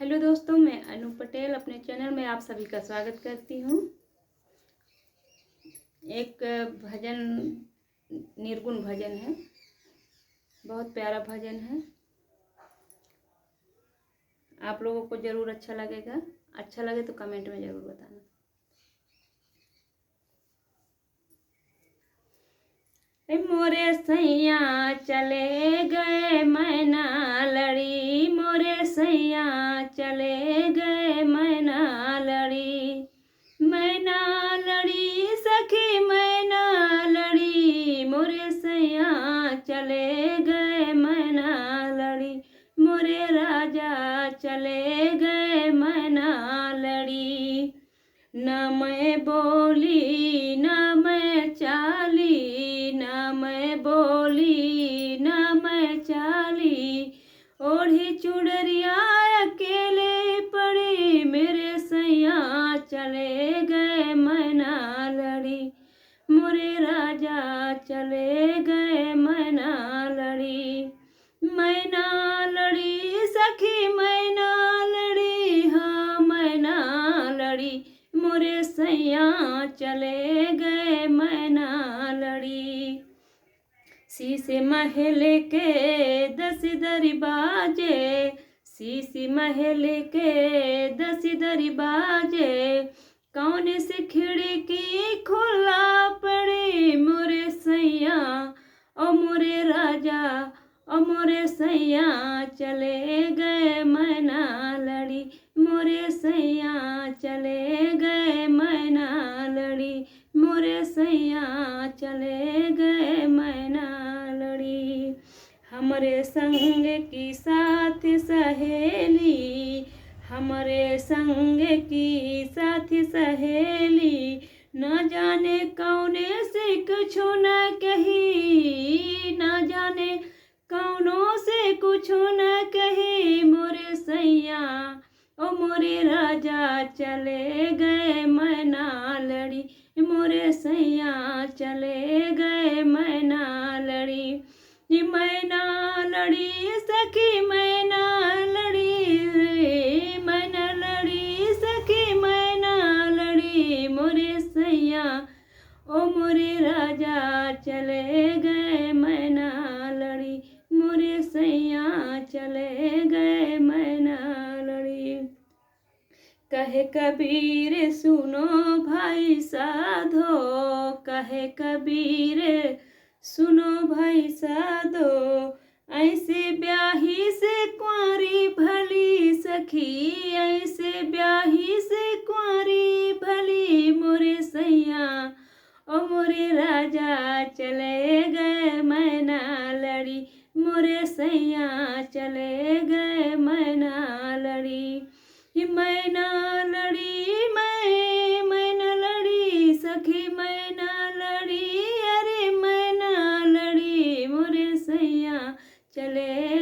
Hello दोस्तों, मैं अनु पटेल अपने चैनल में आप सभी का स्वागत करती हूँ। एक भजन निर्गुण भजन है, बहुत प्यारा भजन है। आप लोगों को ज़रूर अच्छा लगेगा। अच्छा लगे तो कमेंट में ज़रूर बताना। मोरे सैया चले गए मैना लड़ी, मोरे सैया चले गए मैना लड़ी, मैना लड़ी सखी मैना लड़ी, मोरे सैया चले गए मैना लड़ी, मोरे राजा चले गए मैना लड़ी। न मैं बोली न मैं चाली, न मैं बोली न मैं चाली, ओढ़ी चुड़रिया अकेले पड़ी, मेरे सैया चले गए मैना लड़ी, मोरे राजा चले गए मैना लड़ी, मैना लड़ी सखी मैना लड़ी, हाँ मैना लड़ी, मोरे सैया चले गए मैना लड़ी। शीशे महल के 10 दरी बाजे, शीशे महल के 10 दरी बाजे, कौन सी खिड़की खुला पड़ी, मोरे सैया ओ मोरे राजा ओ मोरे सैया चले गए मैना लड़ी, मोरे सैया चले गए मैना लड़ी, मोरे सैया चले गए मैना लड़ी। हमरे संग की साथ सहेली, हमरे संग की साथ सहेली, न जाने कौने से कुछो न कही, न जाने कौनों से कुछ न कही, मोरे सैया ओ मोरे राजा चले गए मैना लड़ी, मोरे सैया चले गए मैना लड़ी, मैना लड़ी सखी मैना लड़ी, मैना लड़ी सखी मैना लड़ी, मोरे सैया ओ मोरे राजा चले गए मैना लड़ी, मोरे सैया चले गए मैना लड़ी। कहे कबीर सुनो भाई साधो, कहे कबीर सुनो भाई साधो, ऐसे ब्याही से कुंवारी भली सखी, ऐसे ब्याही से कुंवारी भली, मोरे सैया ओ मोरे राजा चले गए मैना लड़ी, मोरे सैया चले गए मैना लड़ी, मैना लड़ी मैना लड़ी सखी मैना लड़ी, अरे मैना लड़ी, मोरे सैया चले